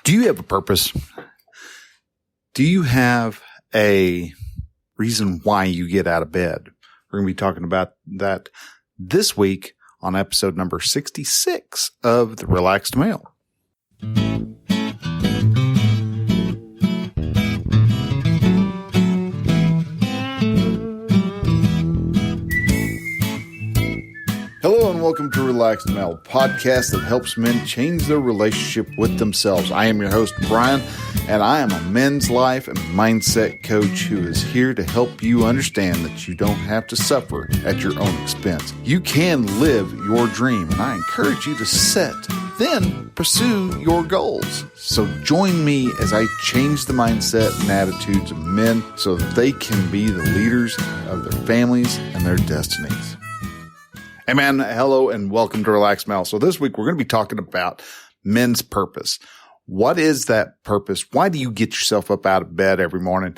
Do you have a purpose? Do you have a reason why you get out of bed? We're going to be talking about that this week on episode number 66 of The Relaxed Male. Hello and welcome to Relaxed Male, a podcast that helps men change their relationship with themselves. I am your host, Brian, and I am a men's life and mindset coach who is here to help you understand that you don't have to suffer at your own expense. You can live your dream, and I encourage you to set, then pursue your goals. So join me as I change the mindset and attitudes of men so that they can be the leaders of their families and their destinies. Hey man, hello and welcome to Relaxed Male. So this week we're going to be talking about men's purpose. What is that purpose? Why do you get yourself up out of bed every morning?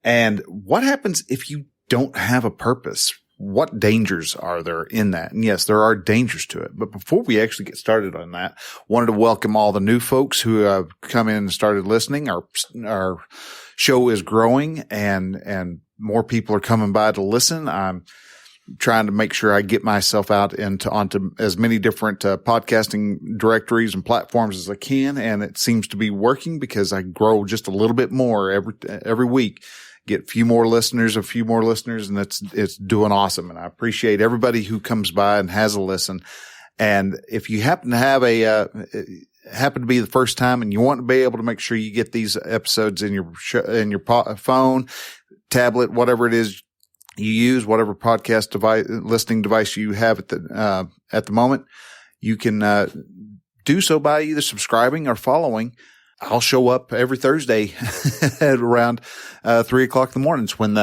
And what happens if you don't have a purpose? What dangers are there in that? And yes, there are dangers to it. But before we actually get started on that, I wanted to welcome all the new folks who have come in and started listening. Our show is growing and more people are coming by to listen. I'm trying to make sure I get myself out onto as many different podcasting directories and platforms as I can. And it seems to be working because I grow just a little bit more every week, get a few more listeners, and it's doing awesome. And I appreciate everybody who comes by and has a listen. And if you happen to have happen to be the first time and you want to be able to make sure you get these episodes in your phone, tablet, whatever it is you use, whatever podcast device, listening device you have at the moment, you can do so by either subscribing or following. I'll show up every Thursday at around 3 o'clock in the mornings when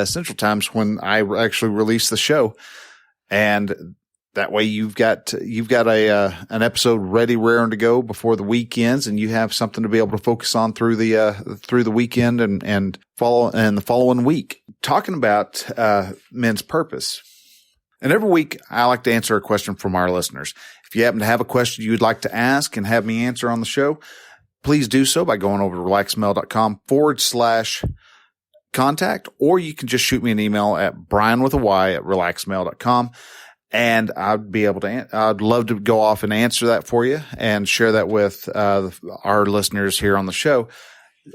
Central Times when I actually release the show, and that way you've got an episode ready, raring to go before the weekends, and you have something to be able to focus on through the weekend and the following week. Talking about men's purpose. And every week I like to answer a question from our listeners. If you happen to have a question you'd like to ask and have me answer on the show, please do so by going over to relaxedmale.com/contact, or you can just shoot me an email at brian@relaxedmale.com. And I'd love to go off and answer that for you and share that with our listeners here on the show.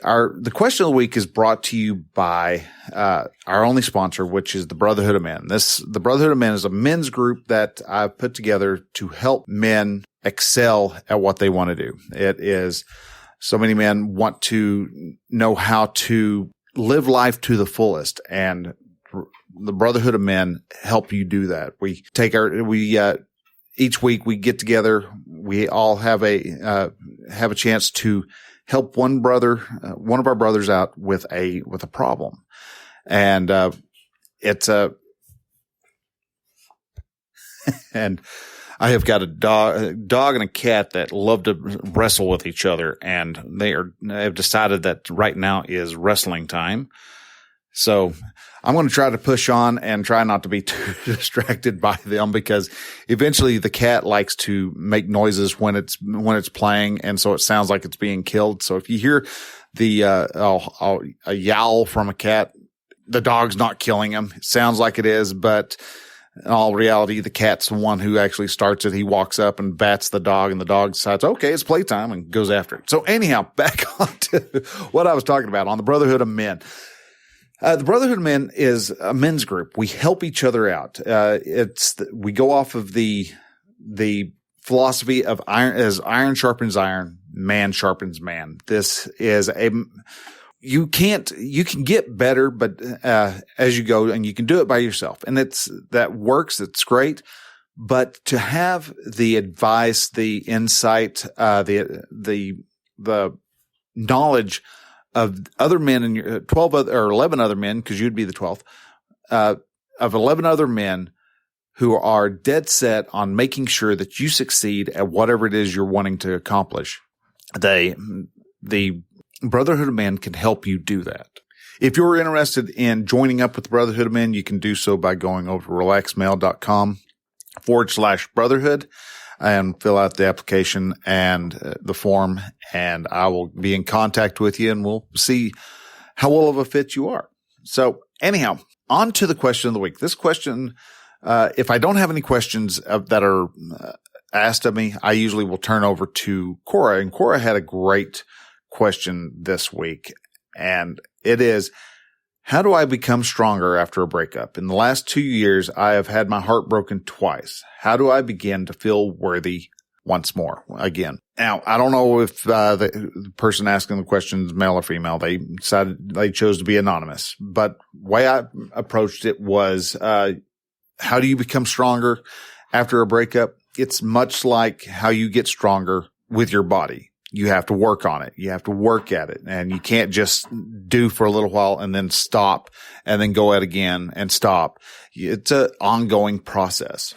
The question of the week is brought to you by our only sponsor, which is the Brotherhood of Men. The Brotherhood of Men is a men's group that I've put together to help men excel at what they want to do. It is so many men want to know how to live life to the fullest, and the Brotherhood of Men help you do that. Each week we get together. We all have a chance to help one of our brothers out with a problem. And, and I have got a dog and a cat that love to wrestle with each other, and they have decided that right now is wrestling time. So I'm going to try to push on and try not to be too distracted by them, because eventually the cat likes to make noises when it's playing, and so it sounds like it's being killed. So if you hear a yowl from a cat, the dog's not killing him. It sounds like it is, but in all reality, the cat's the one who actually starts it. He walks up and bats the dog, and the dog decides, okay, it's playtime, and goes after it. So anyhow, back on to what I was talking about on the Brotherhood of Men. The Brotherhood of Men is a men's group. We help each other out. We go off of the philosophy of iron sharpens iron, man sharpens man. This is you can get better, but, as you go, and you can do it by yourself, and that works. It's great. But to have the advice, the insight, the knowledge of other men and your 11 other men, because you'd be the 12th, of 11 other men who are dead set on making sure that you succeed at whatever it is you're wanting to accomplish. The Brotherhood of Men can help you do that. If you're interested in joining up with the Brotherhood of Men, you can do so by going over to relaxedmale.com/brotherhood. and fill out the application and the form, and I will be in contact with you, and we'll see how well of a fit you are. So anyhow, on to the question of the week. This question, if I don't have any questions that are asked of me, I usually will turn over to Cora, and Cora had a great question this week, and it is, how do I become stronger after a breakup? In the last 2 years, I have had my heart broken twice. How do I begin to feel worthy once more again? Now, I don't know if the person asking the question is male or female. They decided they chose to be anonymous. But the way I approached it was, how do you become stronger after a breakup? It's much like how you get stronger with your body. You have to work on it. You have to work at it. And you can't just do for a little while and then stop and then go at it again and stop. It's an ongoing process.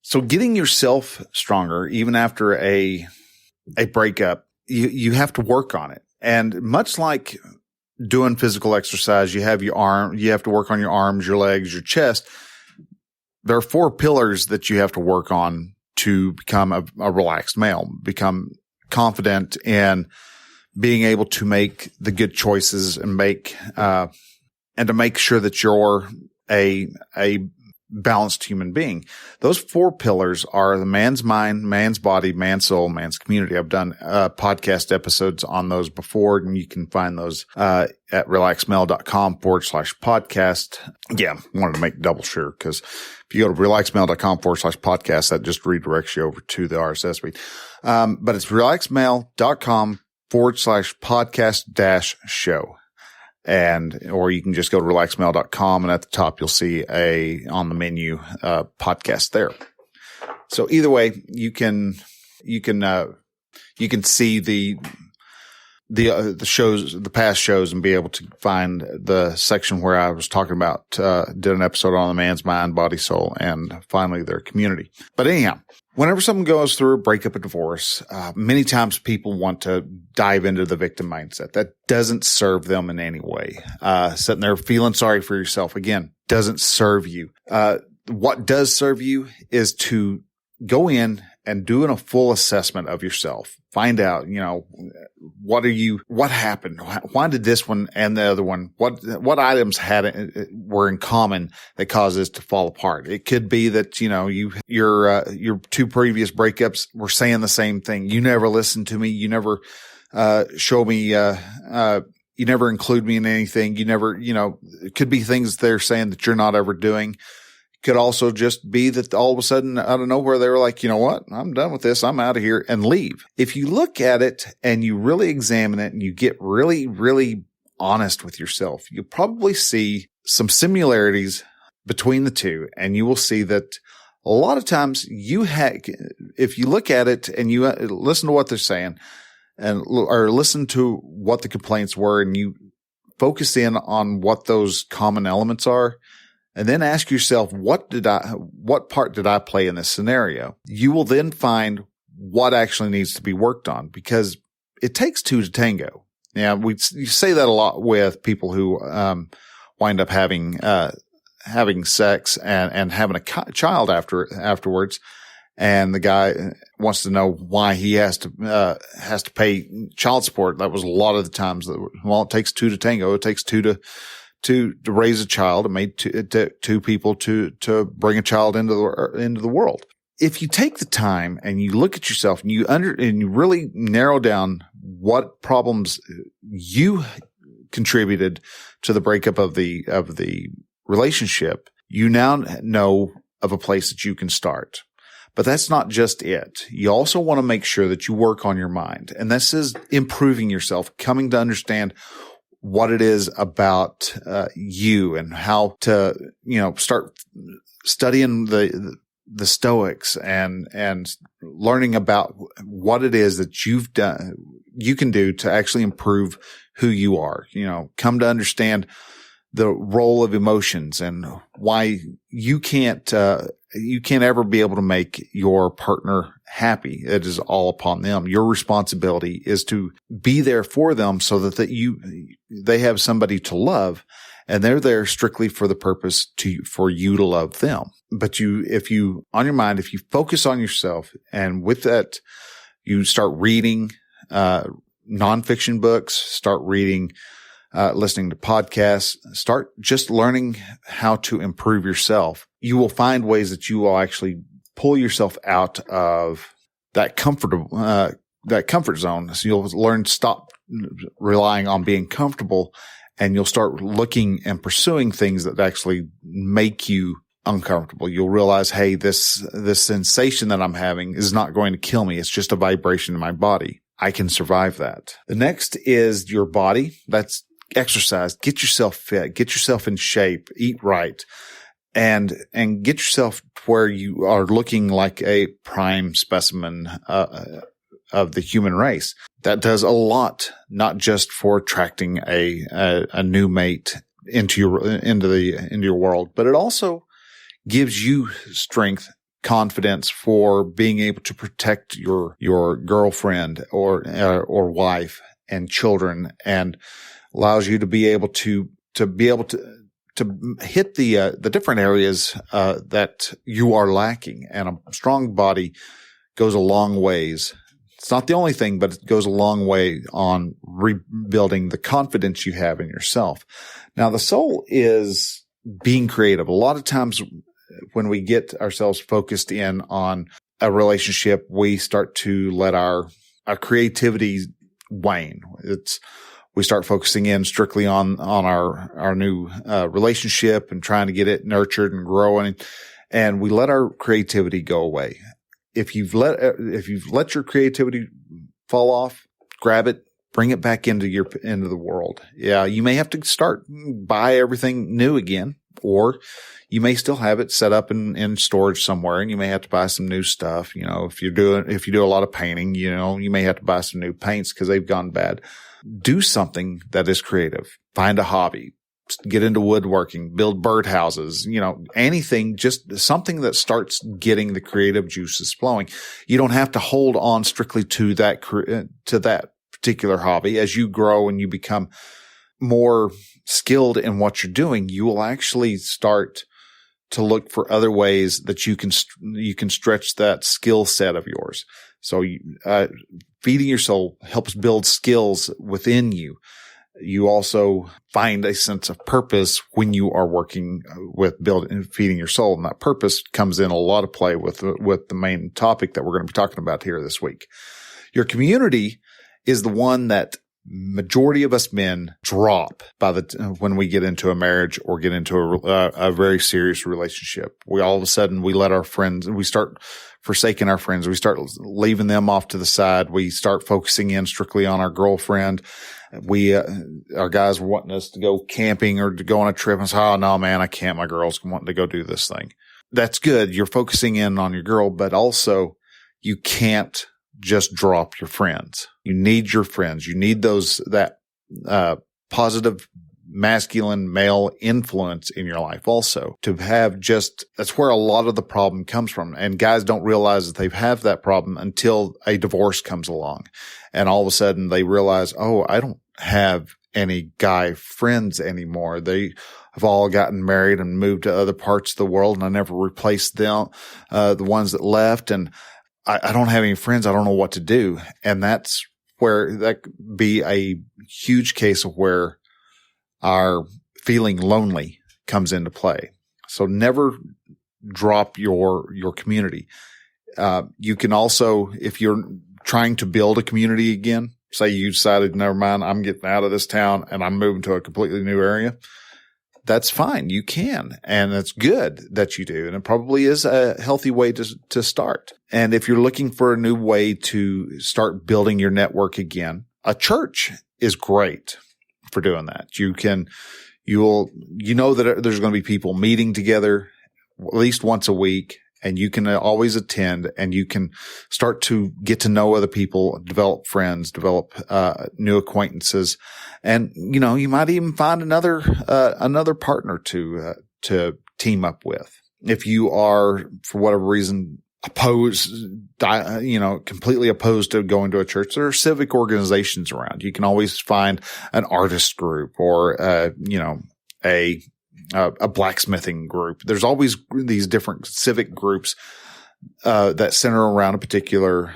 So getting yourself stronger, even after a breakup, you have to work on it. And much like doing physical exercise, you have to work on your arms, your legs, your chest. There are 4 pillars that you have to work on to become a relaxed male, become confident in being able to make the good choices and to make sure that you're a balanced human being. Those 4 pillars are the man's mind, man's body, man's soul, man's community. I've done podcast episodes on those before, and you can find those at relaxedmale.com/podcast. Yeah, wanted to make double sure, because if you go to relaxedmale.com/podcast, that just redirects you over to the RSS feed. But it's relaxedmale.com/podcast-show. Or you can just go to relaxedmale.com, and at the top, you'll see on the menu, podcast there. So either way, you can see the shows, the past shows, and be able to find the section where I was talking about, did an episode on the man's mind, body, soul, and finally their community. But anyhow, whenever someone goes through a breakup, a divorce, many times people want to dive into the victim mindset. That doesn't serve them in any way. Sitting there feeling sorry for yourself, again, doesn't serve you. What does serve you is to go in and doing a full assessment of yourself. Find out, what happened? Why did this one and the other one, what items were in common that caused this to fall apart? It could be that, your 2 previous breakups were saying the same thing. You never listened to me. You never, show me, you never include me in anything. You never, it could be things they're saying that you're not ever doing. Could also just be that all of a sudden, out of nowhere, they were like, you know what? I'm done with this. I'm out of here, and leave. If you look at it and you really examine it and you get really, really honest with yourself, you'll probably see some similarities between the two. And you will see that a lot of times if you look at it and you listen to what they're saying or listen to what the complaints were, and you focus in on what those common elements are, and then ask yourself, what part did I play in this scenario? You will then find what actually needs to be worked on, because it takes 2 to tango. Yeah, you say that a lot with people who wind up having sex and having a child afterwards, and the guy wants to know why he has to pay child support. That was a lot of the times. It takes 2 to tango. It takes 2 to raise a child. It made 2 people to bring a child into the world. If you take the time and you look at yourself and you really narrow down what problems you contributed to the breakup of the relationship, you now know of a place that you can start. But that's not just it. You also want to make sure that you work on your mind. And this is improving yourself, coming to understand what it is about you, and how to, start studying the Stoics and learning about what it is that you can do to actually improve who you are. Come to understand the role of emotions and why you can't ever be able to make your partner happy. It is all upon them. Your responsibility is to be there for them so that they have somebody to love, and they're there strictly for the purpose for you to love them. But if you focus on yourself, and with that, you start reading, nonfiction books, start reading, listening to podcasts, start just learning how to improve yourself. You will find ways that you will actually pull yourself out of that comfort zone. So you'll learn to stop relying on being comfortable, and you'll start looking and pursuing things that actually make you uncomfortable. You'll realize, hey, this sensation that I'm having is not going to kill me. It's just a vibration in my body. I can survive that. The next is your body. That's exercise. Get yourself fit. Get yourself in shape. Eat right. And get yourself where you are looking like a prime specimen of the human race. That does a lot, not just for attracting a new mate into your world, but it also gives you strength, confidence for being able to protect your girlfriend or wife and children, and allows you to be able to hit the different areas that you are lacking. And a strong body goes a long ways. It's not the only thing, but it goes a long way on rebuilding the confidence you have in yourself. Now, the soul is being creative. A lot of times when we get ourselves focused in on a relationship, we start to let our creativity wane. We start focusing in strictly on our new relationship and trying to get it nurtured and growing, and we let our creativity go away. If you've let your creativity fall off, grab it, bring it back into the world. Yeah, you may have to buy everything new again, or you may still have it set up in storage somewhere, and you may have to buy some new stuff. If you do a lot of painting, you may have to buy some new paints because they've gone bad. Do something that is creative. Find a hobby. Get into woodworking, build birdhouses, anything, just something that starts getting the creative juices flowing. You don't have to hold on strictly to that particular hobby. As you grow and you become more skilled in what you're doing, you will actually start to look for other ways that you can stretch that skill set of yours. So, feeding your soul helps build skills within you. You also find a sense of purpose when you are working with building and feeding your soul. And that purpose comes in a lot of play with the main topic that we're going to be talking about here this week. Your community is the one that majority of us men drop when we get into a marriage or get into a very serious relationship. We all of a sudden, we let our friends, we start forsaking our friends. We start leaving them off to the side. We start focusing in strictly on our girlfriend. Our guys were wanting us to go camping or to go on a trip and say, oh no, man, I can't. My girl's wanting to go do this thing. That's good. You're focusing in on your girl, but also you can't just drop your friends. You need your friends. You need that positive masculine male influence in your life also to have that's where a lot of the problem comes from. And guys don't realize that they have that problem until a divorce comes along. And all of a sudden they realize, oh, I don't have any guy friends anymore. They have all gotten married and moved to other parts of the world, and I never replaced them, the ones that left. And I don't have any friends. I don't know what to do. And that's where that could be a huge case of where our feeling lonely comes into play. So never drop your community. You can also, if you're trying to build a community again, say you decided, never mind, I'm getting out of this town and I'm moving to a completely new area. That's fine. You can. And it's good that you do. And it probably is a healthy way to start. And if you're looking for a new way to start building your network again, a church is great for doing that. You know that there's going to be people meeting together at least once a week, and you can always attend, and you can start to get to know other people, develop friends, develop new acquaintances. And, you might even find another partner to team up with. If you are, for whatever reason, completely opposed to going to a church, there are civic organizations around. You can always find an artist group or, a blacksmithing group. There's always these different civic groups, that center around a particular,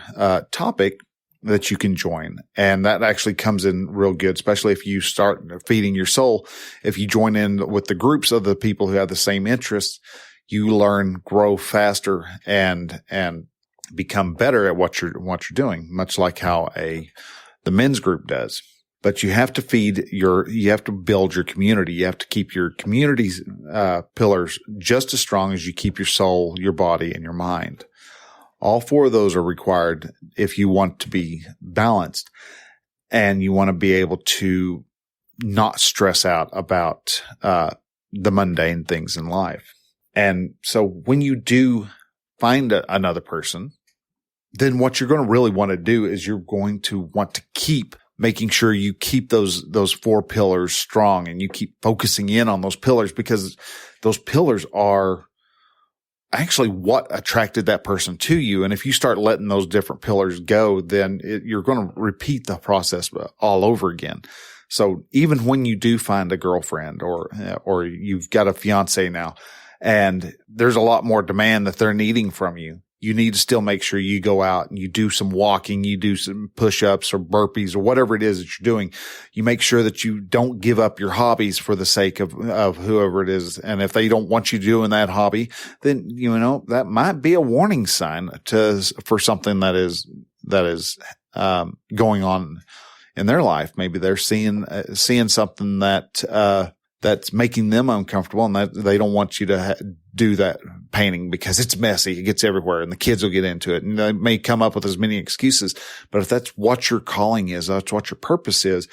topic that you can join. And that actually comes in real good, especially if you start feeding your soul. If you join in with the groups of the people who have the same interests, you learn, grow faster, and become better at what you're doing, much like how the men's group does. But you have to you have to build your community. You have to keep your community's pillars just as strong as you keep your soul, your body, and your mind. All four of those are required if you want to be balanced and you want to be able to not stress out about the mundane things in life. And so when you do find another person, then what you're going to really want to do is you're going to want to keep making sure you keep those four pillars strong, and you keep focusing in on those pillars, because those pillars are actually what attracted that person to you. And if you start letting those different pillars go, then you're going to repeat the process all over again. So even when you do find a girlfriend or you've got a fiance now, and there's a lot more demand that they're needing from you, you need to still make sure you go out and you do some walking, you do some push-ups or burpees or whatever it is that you're doing. You make sure that you don't give up your hobbies for the sake of whoever it is. And if they don't want you doing that hobby, then, that might be a warning sign for something that is going on in their life. Maybe they're seeing something that's making them uncomfortable, and that they don't want you to do that painting because it's messy. It gets everywhere and the kids will get into it, and they may come up with as many excuses. But if that's what your calling is, that's what your purpose is,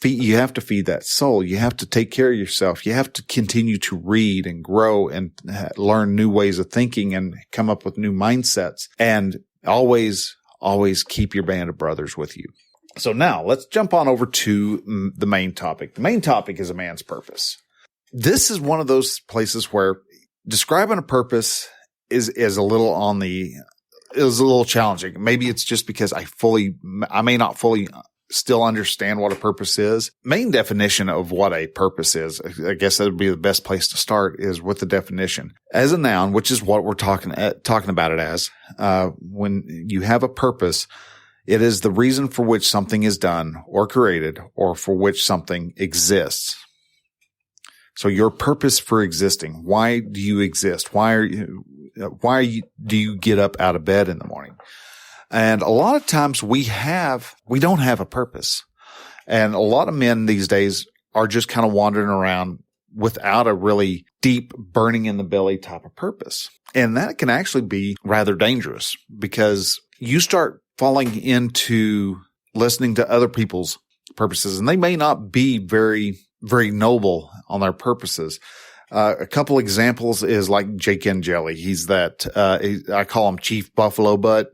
you have to feed that soul. You have to take care of yourself. You have to continue to read and grow and learn new ways of thinking and come up with new mindsets, and always keep your band of brothers with you. So now let's jump on over to the main topic. The main topic is a man's purpose. This is one of those places where describing a purpose is a little challenging. Maybe it's just because I may not fully still understand what a purpose is. Main definition of what a purpose is, I guess that would be the best place to start, is with the definition. As a noun, which is what we're talking about it as, when you have a purpose, it is the reason for which something is done or created, or for which something exists. So your purpose for existing. Why do you exist? Do you get up out of bed in the morning? And a lot of times we don't have a purpose. And a lot of men these days are just kind of wandering around without a really deep, burning in the belly type of purpose. And that can actually be rather dangerous, because you start falling into listening to other people's purposes, and they may not be very, very noble on their purposes. A couple examples is like Jake and Jelly. He's that, I call him Chief Buffalo Butt,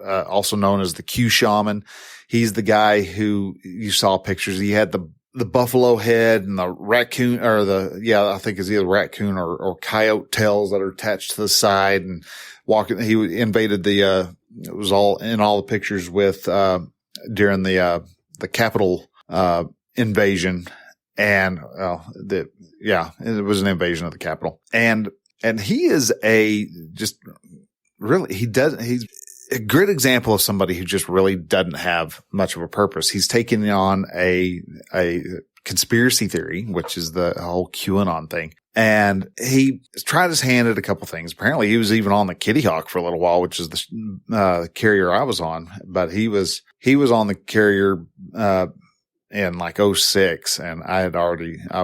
also known as the Q Shaman. He's the guy who you saw pictures. He had the buffalo head and the raccoon, or I think it's either raccoon or coyote tails that are attached to the side, and walking. He invaded it was all in all the pictures with, during the Capitol, invasion. And, it was an invasion of the Capitol. And he is he's a great example of somebody who just really doesn't have much of a purpose. He's taken on a conspiracy theory, which is the whole QAnon thing. And he tried his hand at a couple things. Apparently he was even on the Kitty Hawk for a little while, which is the carrier I was on, but he was on the carrier, in like 2006, and I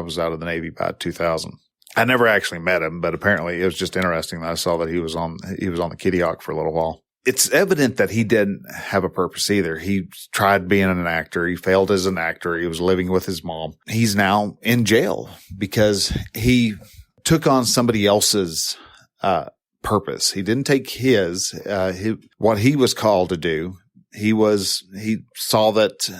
was out of the Navy by 2000. I never actually met him, but apparently it was just interesting that I saw that he was on the Kitty Hawk for a little while. It's evident that he didn't have a purpose either. He tried being an actor. He failed as an actor. He was living with his mom. He's now in jail because he took on somebody else's purpose. He didn't take what he was called to do. He saw that,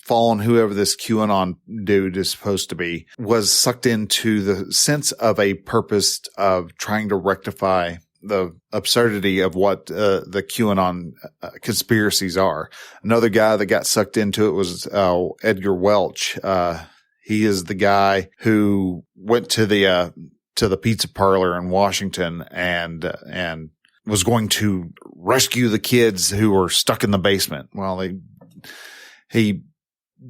following whoever this QAnon dude is supposed to be, was sucked into the sense of a purpose of trying to rectify the absurdity of what the QAnon conspiracies are. Another guy that got sucked into it was Edgar Welch. He is the guy who went to the pizza parlor in Washington and was going to rescue the kids who were stuck in the basement. Well, he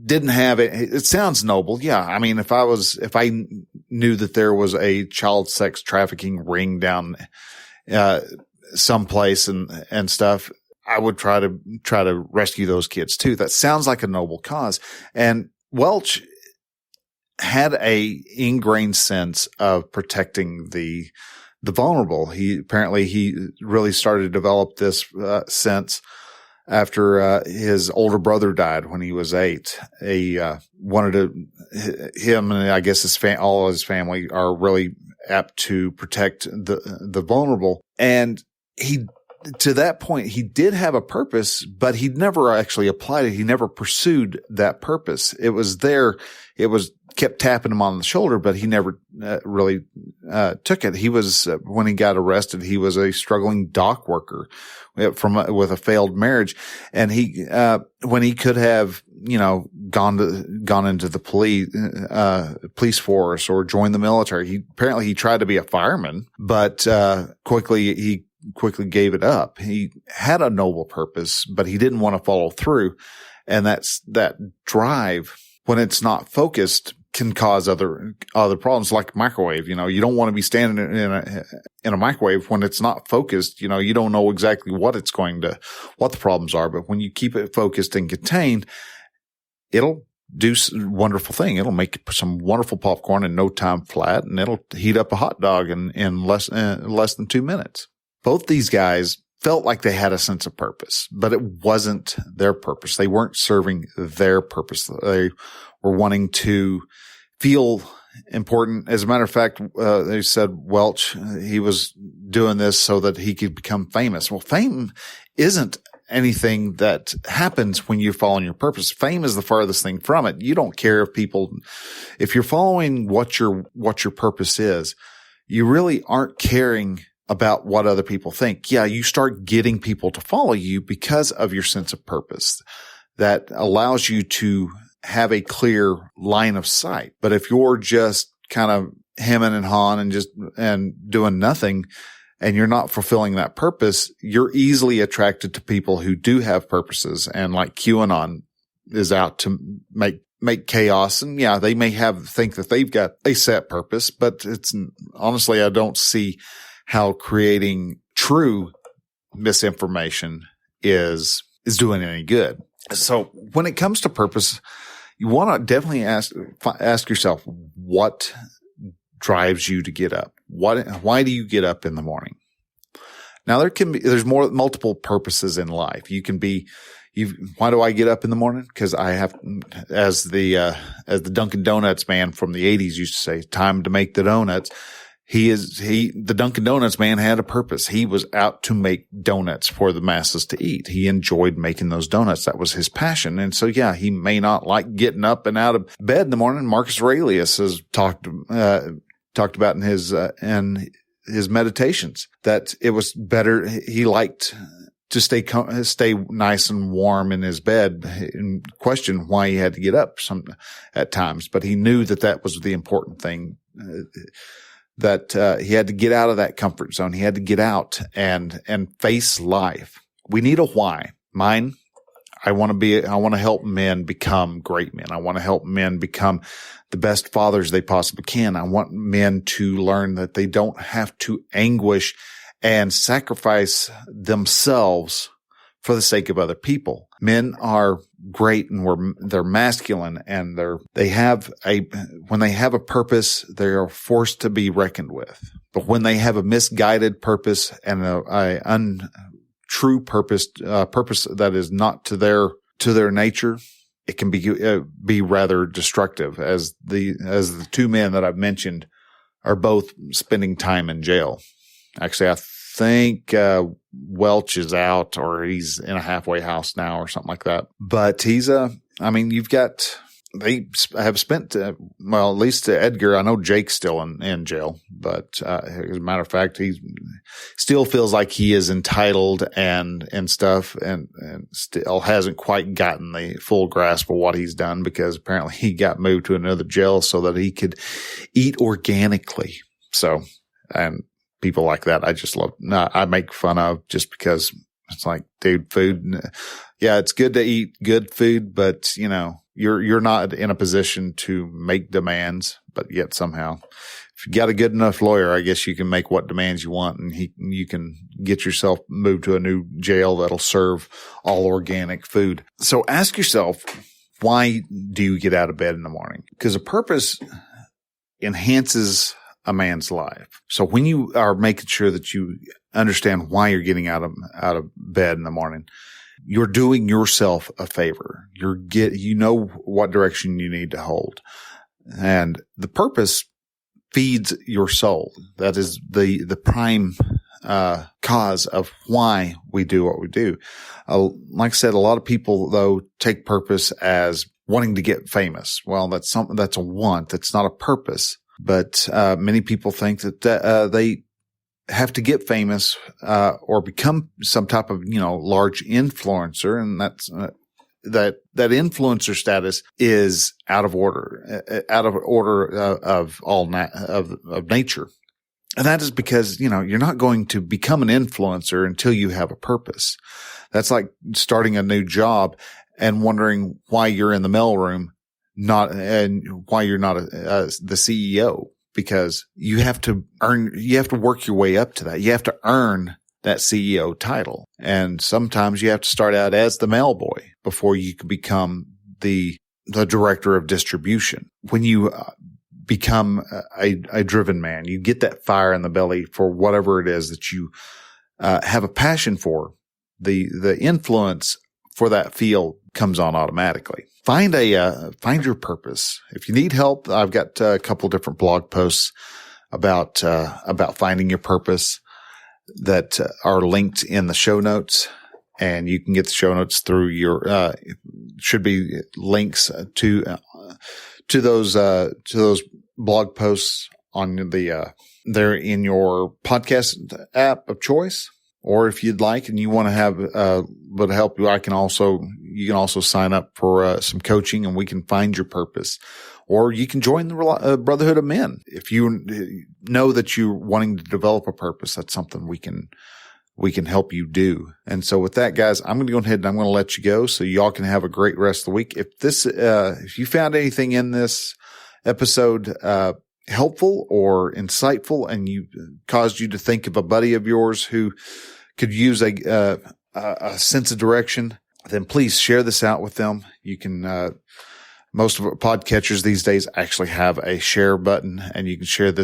didn't have it. It sounds noble. Yeah. I mean, if I knew that there was a child sex trafficking ring down, someplace and stuff, I would try to rescue those kids too. That sounds like a noble cause. And Welch had a ingrained sense of protecting the vulnerable. He really started to develop this sense after his older brother died when he was 8. He wanted him and I guess all his family are really apt to protect the vulnerable. And to that point, he did have a purpose, but he never actually applied it. He never pursued that purpose. It was there. It kept tapping him on the shoulder, but he never really took it. He was, when he got arrested, he was a struggling dock worker with a failed marriage. And when he could have, gone into the police force or joined the military, he tried to be a fireman, but he quickly gave it up. He had a noble purpose, but he didn't want to follow through. And that drive, when it's not focused, can cause other problems like microwave. You don't want to be standing in a microwave when it's not focused. You don't know exactly what the problems are, but when you keep it focused and contained, it'll do wonderful thing. It'll make some wonderful popcorn in no time flat, and it'll heat up a hot dog in less than 2 minutes. Both these guys felt like they had a sense of purpose, but it wasn't their purpose. They weren't serving their purpose. They were wanting to feel important. As a matter of fact, they said Welch, he was doing this so that he could become famous. Well, fame isn't anything that happens when you're following your purpose. Fame is the farthest thing from it. You don't care if you're following what your purpose is, you really aren't caring about what other people think. Yeah, you start getting people to follow you because of your sense of purpose that allows you to have a clear line of sight. But if you're just kind of hemming and hawing and doing nothing, and you're not fulfilling that purpose, you're easily attracted to people who do have purposes. And like QAnon is out to make chaos. And yeah, they may think that they've got a set purpose, but honestly, I don't see how creating true misinformation is doing any good. So when it comes to purpose, you want to definitely ask yourself, what drives you to get up? Why do you get up in the morning? Now there's multiple purposes in life. Why do I get up in the morning? Because I have, as the Dunkin' Donuts man from the 80s used to say, time to make the donuts. The Dunkin' Donuts man had a purpose. He was out to make donuts for the masses to eat. He enjoyed making those donuts. That was his passion. And so, yeah, he may not like getting up and out of bed in the morning. Marcus Aurelius has talked about in his meditations that it was better. He liked to stay nice and warm in his bed, and question why he had to get up at times. But he knew that was the important thing. That he had to get out of that comfort zone. He had to get out and face life. We need a why. Mine, I want to help men become great men. I want to help men become the best fathers they possibly can. I want men to learn that they don't have to anguish and sacrifice themselves for the sake of other people. Men are great and they're masculine, and when they have a purpose, they are forced to be reckoned with. But when they have a misguided purpose and a untrue purpose that is not to their nature, it can be rather destructive, as the two men that I've mentioned are both spending time in jail. Actually, I think Welch is out, or he's in a halfway house now or something like that. But he's they have spent, well, at least Edgar, I know Jake's still in jail, but as a matter of fact, he still feels like he is entitled and stuff, and still hasn't quite gotten the full grasp of what he's done, because apparently he got moved to another jail so that he could eat organically. So, and people like that, I just love, I make fun of, just because it's like, dude, food, yeah, it's good to eat good food, but you're not in a position to make demands, but yet somehow, if you got a good enough lawyer, I guess you can make what demands you want, and you can get yourself moved to a new jail that'll serve all organic food. So ask yourself, why do you get out of bed in the morning? Because a purpose enhances a man's life. So when you are making sure that you understand why you're getting out of bed in the morning, you're doing yourself a favor. You know what direction you need to hold. And the purpose feeds your soul. That is the prime cause of why we do what we do. Like I said, a lot of people, though, take purpose as wanting to get famous. Well, that's a want. That's not a purpose. But many people think that they have to get famous or become some type of large influencer, and that's that influencer status is out of order of all of nature. And that is because you're not going to become an influencer until you have a purpose. That's like starting a new job and wondering why you're in the mailroom, and why you're not the CEO. Because you have to work your way up to that. You have to earn that CEO title. And sometimes you have to start out as the mail boy before you can become the director of distribution. When you become a driven man, you get that fire in the belly for whatever it is that you have a passion for. The influence for that field comes on automatically. Find your purpose. If you need help, I've got a couple different blog posts about finding your purpose that are linked in the show notes, and you can get the show notes through your, should be links to those blog posts on they're in your podcast app of choice. Or if you'd like and you want to have but help you, you can also sign up for some coaching, and we can find your purpose. Or you can join the Brotherhood of Men. If you know that you're wanting to develop a purpose, that's something we can help you do. And so with that, guys, I'm going to go ahead and I'm going to let you go so y'all can have a great rest of the week. If you found anything in this episode helpful or insightful, and caused you to think of a buddy of yours who could use a sense of direction, then please share this out with them. You can, most of our podcatchers these days actually have a share button, and you can share it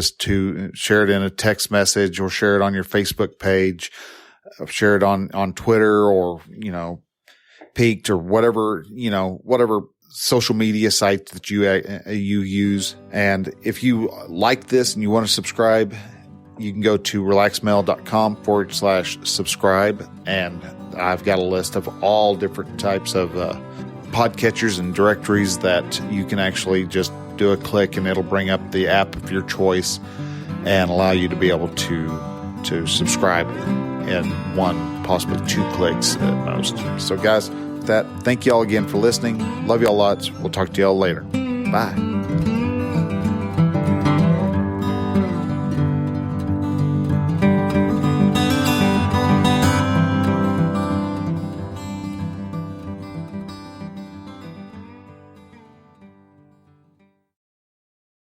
in a text message, or share it on your Facebook page, share it on Twitter, or, Peaked, or whatever social media site that you use. And if you like this and you want to subscribe, you can go to relaxedmail.com/subscribe. And I've got a list of all different types of podcatchers and directories that you can actually just do a click, and it'll bring up the app of your choice and allow you to be able to subscribe in one, possibly 2 clicks at most. So guys, thank you all again for listening. Love y'all lots. We'll talk to y'all later. Bye.